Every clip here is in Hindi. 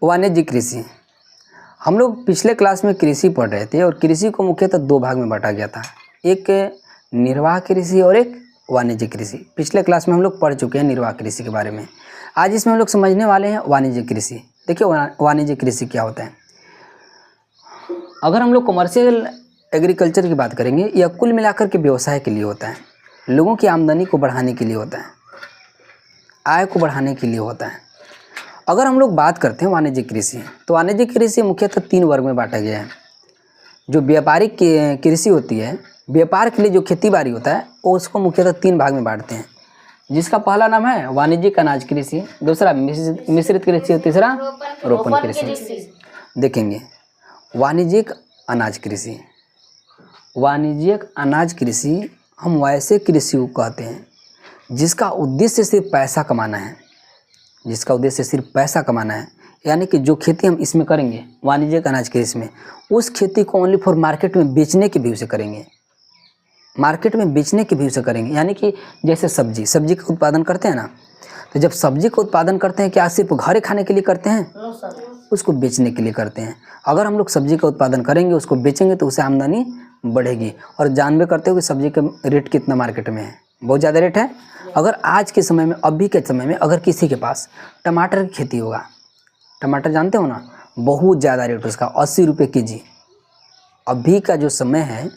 वाणिज्यिक कृषि। हम लोग पिछले क्लास में कृषि पढ़ रहे थे और कृषि को मुख्यतः दो भाग में बांटा गया था, एक निर्वाह कृषि और एक वाणिज्यिक कृषि। पिछले क्लास में हम लोग पढ़ चुके हैं निर्वाह कृषि के बारे में। आज इसमें हम लोग समझने वाले हैं वाणिज्यिक कृषि। देखिए वाणिज्यिक कृषि क्या होता है। अगर हम लोग कमर्शियल एग्रीकल्चर की बात करेंगे, यह कुल मिलाकर के व्यवसाय के लिए होता है, लोगों की आमदनी को बढ़ाने के लिए होता है, आय को बढ़ाने के लिए होता है। अगर हम लोग बात करते हैं वाणिज्यिक कृषि, तो वाणिज्यिक कृषि मुख्यतः 3 वर्ग में बांटा गया है। जो व्यापारिक कृषि होती है, व्यापार के लिए जो खेती बाड़ी होता है, वो उसको मुख्यतः 3 भाग में बांटते हैं, जिसका पहला नाम है वाणिज्यिक अनाज कृषि, दूसरा मिश्रित कृषि और तीसरा रोपण कृषि। देखेंगे वाणिज्यिक अनाज कृषि। वाणिज्यिक अनाज कृषि हम वैसे कृषि को कहते हैं जिसका उद्देश्य सिर्फ पैसा कमाना है, जिसका उद्देश्य सिर्फ पैसा कमाना है। यानी कि जो खेती हम इसमें करेंगे वाणिज्यिक अनाज कृषि में, उस खेती को ओनली फॉर मार्केट में बेचने के व्यू से करेंगे, मार्केट में बेचने के व्यू से करेंगे। यानी कि जैसे सब्जी का उत्पादन करते हैं ना, तो जब सब्जी का उत्पादन करते हैं क्या सिर्फ घरे खाने के लिए करते हैं? उसको बेचने के लिए करते हैं। अगर हम लोग सब्जी का उत्पादन करेंगे, उसको बेचेंगे, तो उससे आमदनी बढ़ेगी। और जानबे करते हो कि सब्जी का रेट कितना मार्केट में है, बहुत ज़्यादा रेट है। अगर आज के समय में, अभी के समय में अगर किसी के पास टमाटर की खेती होगा, टमाटर जानते हो ना, बहुत ज़्यादा रेट उसका 80 रुपये के जी। अभी का जो समय है,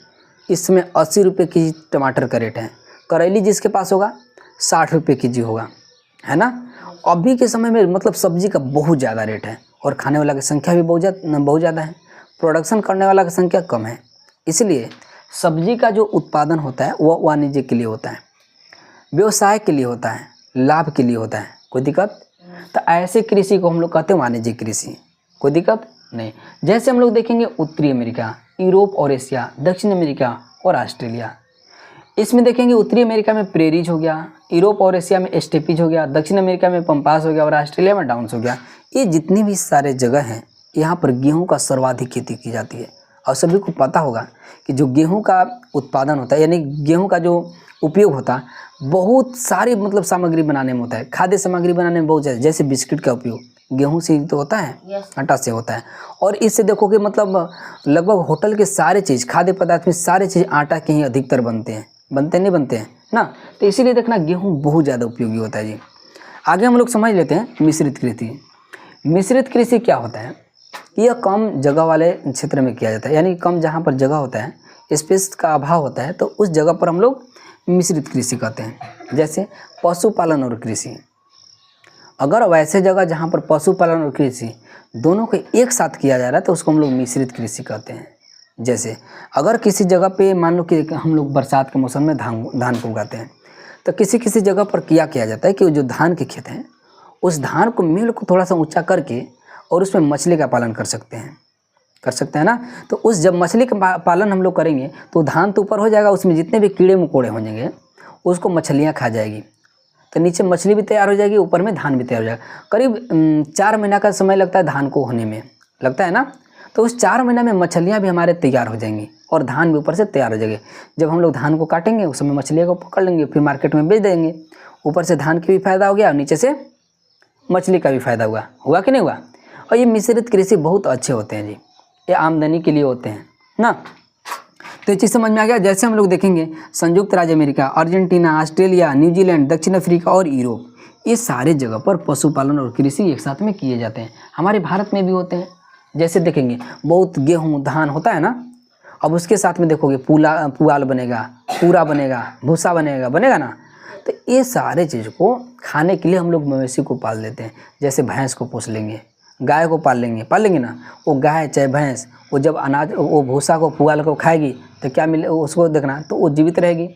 इस समय 80 रुपये के जी टमाटर का रेट है। करेली जिसके पास होगा 60 रुपये के जी होगा, है ना। अभी के समय में मतलब सब्जी का बहुत ज़्यादा रेट है और खाने वाला की संख्या भी बहुत ज़्यादा है, प्रोडक्शन करने वाला की संख्या कम है। इसलिए सब्जी का जो उत्पादन होता है वह वाणिज्य के लिए होता है, व्यवसाय के लिए होता है, लाभ के लिए होता है। कोई दिक्कत? तो ऐसे कृषि को हम लोग कहते हैं वाणिज्यिक कृषि। कोई दिक्कत नहीं। जैसे हम लोग देखेंगे उत्तरी अमेरिका, यूरोप और एशिया, दक्षिण अमेरिका और ऑस्ट्रेलिया, इसमें देखेंगे उत्तरी अमेरिका में प्रेरीज हो गया, यूरोप और एशिया में स्टेपीज हो गया, दक्षिण अमेरिका में पंपास हो गया और ऑस्ट्रेलिया में डाउन्स हो गया। ये जितनी भी सारे जगह हैं, यहाँ पर गेहूँ का सर्वाधिक खेती की जाती है। और सभी को पता होगा कि जो गेहूँ का उत्पादन होता है, यानी गेहूँ का जो उपयोग होता है, बहुत सारी मतलब सामग्री बनाने में होता है, खाद्य सामग्री बनाने में बहुत ज़्यादा। जैसे बिस्किट का उपयोग गेहूं से तो होता है, आटा से होता है। और इससे देखो कि मतलब लगभग होटल के सारे चीज़, खाद्य पदार्थ में सारे चीज़ आटा के ही अधिकतर बनते हैं, नहीं बनते हैं ना। तो इसीलिए देखना गेहूं बहुत ज़्यादा उपयोगी होता है जी। आगे हम लोग समझ लेते हैं मिश्रित कृषि। मिश्रित कृषि क्या होता है? यह कम जगह वाले क्षेत्र में किया जाता है, यानी कम जहाँ पर जगह होता है, स्पेस का अभाव होता है, तो उस जगह पर हम लोग मिश्रित कृषि कहते हैं। जैसे पशुपालन और कृषि। अगर वैसे जगह जहाँ पर पशुपालन और कृषि दोनों को एक साथ किया जा रहा है, तो उसको हम लोग मिश्रित कृषि कहते हैं। जैसे अगर किसी जगह पे मान लो कि हम लोग बरसात के मौसम में धान को उगाते हैं, तो किसी जगह पर किया जाता है कि जो धान के खेत हैं, उस धान को मिल को थोड़ा सा ऊँचा करके और उसमें मछली का पालन कर सकते हैं ना। तो उस जब मछली का पालन हम लोग करेंगे, तो धान तो ऊपर हो जाएगा, उसमें जितने भी कीड़े मकोड़े हो जाएंगे उसको मछलियाँ खा जाएगी, तो नीचे मछली भी तैयार हो जाएगी, ऊपर में धान भी तैयार हो जाएगा। करीब 4 महीना का समय लगता है धान को होने में, लगता है ना। तो उस 4 महीना में मछलियाँ भी हमारे तैयार हो जाएंगी और धान भी ऊपर से तैयार हो जाएगी। जब हम लोग धान को काटेंगे, उस समय मछलियों को पकड़ लेंगे, फिर मार्केट में बेच देंगे। ऊपर से धान की भी फायदा हो गया और नीचे से मछली का भी फायदा हुआ कि नहीं हुआ। और ये मिश्रित कृषि बहुत अच्छे होते हैं जी, ये आमदनी के लिए होते हैं ना। तो ये चीज़ समझ में आ गया। जैसे हम लोग देखेंगे संयुक्त राज्य अमेरिका, अर्जेंटीना, ऑस्ट्रेलिया, न्यूजीलैंड, दक्षिण अफ्रीका और यूरोप, ये सारे जगह पर पशुपालन और कृषि एक साथ में किए जाते हैं। हमारे भारत में भी होते हैं। जैसे देखेंगे बहुत गेहूँ धान होता है ना, अब उसके साथ में देखोगे पुआल बनेगा, पूरा बनेगा, भूसा बनेगा ना। तो ये सारे चीज़ को खाने के लिए हम लोग मवेशी को पाल लेते हैं। जैसे भैंस को पोस लेंगे, गाय को पाल लेंगे ना। वो गाय चाहे भैंस, वो जब अनाज वो भूसा को पुआल को खाएगी, तो क्या मिले उसको देखना, तो वो जीवित रहेगी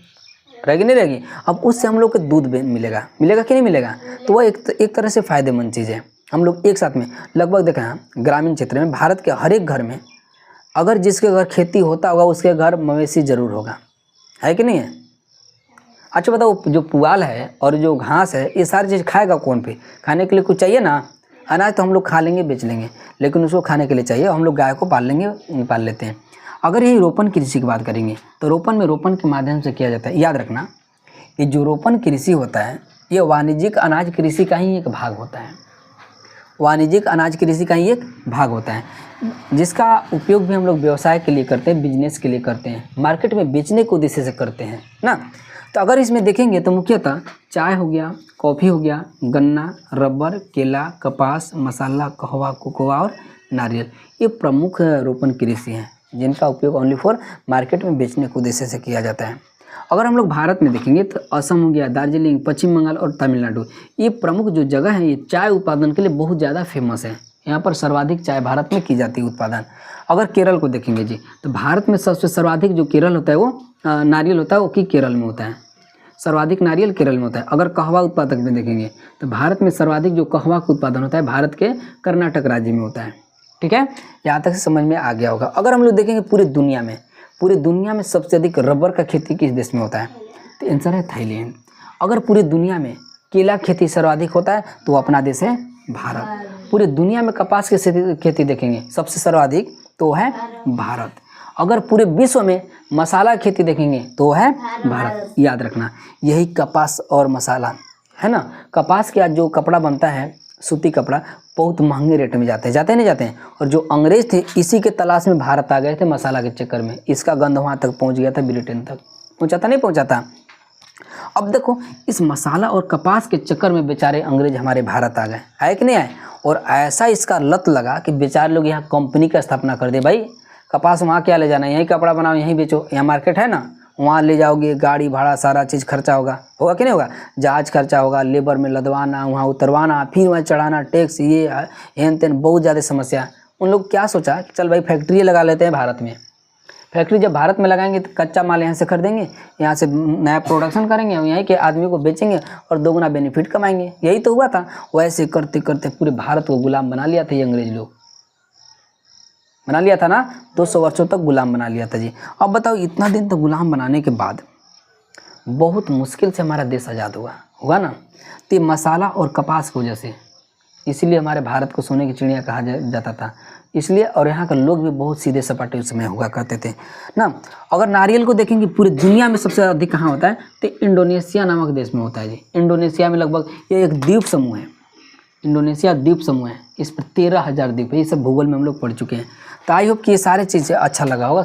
नहीं रहेगी। अब उससे हम लोग को दूध मिलेगा कि नहीं मिलेगा। तो वह एक तरह से फ़ायदेमंद चीज़ है। हम लोग एक साथ में लगभग देखा ग्रामीण क्षेत्र में भारत के हर एक घर में, अगर जिसके घर खेती होता होगा उसके घर मवेशी ज़रूर होगा, है कि नहीं है। अच्छा बताओ, जो पुआल है और जो घास है, ये सारी चीज़ खाएगा कौन? पे खाने के लिए कुछ चाहिए ना। अनाज तो हम लोग खा लेंगे, बेच लेंगे, लेकिन उसको खाने के लिए चाहिए। हम लोग गाय को पाल लेते हैं। अगर यही रोपण कृषि की बात करेंगे, तो रोपण के माध्यम से किया जाता है। याद रखना, ये जो रोपण कृषि होता है, ये वाणिज्यिक अनाज कृषि का ही एक भाग होता है। वाणिज्यिक अनाज कृषि का ही एक भाग होता है, जिसका उपयोग भी हम लोग व्यवसाय के लिए करते हैं, बिजनेस के लिए करते हैं, मार्केट में बेचने के उद्देश्य से करते हैं ना। तो अगर इसमें देखेंगे तो मुख्यतः चाय हो गया, कॉफ़ी हो गया, गन्ना, रबर, केला, कपास, मसाला, कहवा, कोकोआ और नारियल, ये प्रमुख रोपण कृषि हैं जिनका उपयोग ओनली फॉर मार्केट में बेचने के उद्देश्य से किया जाता है। अगर हम लोग भारत में देखेंगे तो असम हो गया, दार्जिलिंग, पश्चिम बंगाल और तमिलनाडु, ये प्रमुख जो जगह है ये चाय उत्पादन के लिए बहुत ज़्यादा फेमस है। यहाँ पर सर्वाधिक चाय भारत में की जाती है उत्पादन। अगर केरल को देखेंगे जी तो भारत में सबसे सर्वाधिक जो केरल होता है वो नारियल होता है, वो कि केरल में होता है, सर्वाधिक नारियल केरल में होता है। अगर कहवा उत्पादक में देखेंगे तो भारत में सर्वाधिक जो कहवा का उत्पादन होता है भारत के कर्नाटक राज्य में होता है। ठीक है, यहाँ तक समझ में आ गया होगा। अगर हम लोग देखेंगे पूरी दुनिया में सबसे अधिक रबर का खेती किस देश में होता है, तो आंसर है थाईलैंड। अगर पूरी दुनिया में केला खेती सर्वाधिक होता है तो अपना देश है भारत। पूरी दुनिया में कपास की खेती देखेंगे सबसे सर्वाधिक तो है भारत। अगर पूरे विश्व में मसाला खेती देखेंगे तो है भारत। याद रखना, यही कपास और मसाला है ना। कपास के आज जो कपड़ा बनता है, सूती कपड़ा, बहुत महंगे रेट में जाते हैं नहीं जाते हैं। और जो अंग्रेज थे इसी के तलाश में भारत आ गए थे मसाला के चक्कर में। इसका गंध वहाँ तक पहुँच गया था, ब्रिटेन तक पहुँचा था, नहीं पहुँचा था। अब देखो इस मसाला और कपास के चक्कर में बेचारे अंग्रेज हमारे भारत आ गए, आए कि नहीं आए। और ऐसा इसका लत लगा कि बेचारे लोग यहाँ कंपनी का स्थापना कर दे। भाई कपास वहाँ क्या ले जाना, यहीं कपड़ा बनाओ, यहीं बेचो, यहाँ मार्केट है ना, वहाँ ले जाओगे, गाड़ी भाड़ा सारा चीज़ खर्चा होगा कि नहीं होगा, जहाज खर्चा होगा, लेबर में लदवाना, वहाँ उतरवाना, फिर वहाँ चढ़ाना, टैक्स, ये हेन तेन, बहुत ज़्यादा समस्या। उन लोग क्या सोचा कि चल भाई फैक्ट्री लगा लेते हैं भारत में। फैक्ट्री जब भारत में लगाएंगे तो कच्चा माल यहाँ से खरीदेंगे, यहाँ से नया प्रोडक्शन करेंगे और यहीं के आदमी को बेचेंगे और दोगुना बेनिफिट कमाएंगे। यही तो हुआ था। वैसे करते करते पूरे भारत को गुलाम बना लिया था ये अंग्रेज लोग, बना लिया था ना, 200 वर्षों तक गुलाम बना लिया था जी। अब बताओ इतना दिन तक गुलाम बनाने के बाद बहुत मुश्किल से हमारा देश आज़ाद हुआ ना, तो ये मसाला और कपास की वजह से, इसीलिए हमारे भारत को सोने की चिड़िया कहा जाता था इसलिए। और यहाँ के लोग भी बहुत सीधे सपाटे उस समय हुआ करते थे ना। अगर नारियल को देखेंगे पूरी दुनिया में सबसे अधिक कहाँ होता है, तो इंडोनेशिया नामक देश में होता है जी। इंडोनेशिया में लगभग ये एक द्वीप समूह है, इंडोनेशिया द्वीप समूह है, इस पर 13,000 द्वीप है। ये सब भूगोल में हम लोग पढ़ चुके हैं। तो आई होप कि ये सारे चीज़ें अच्छा लगा होगा।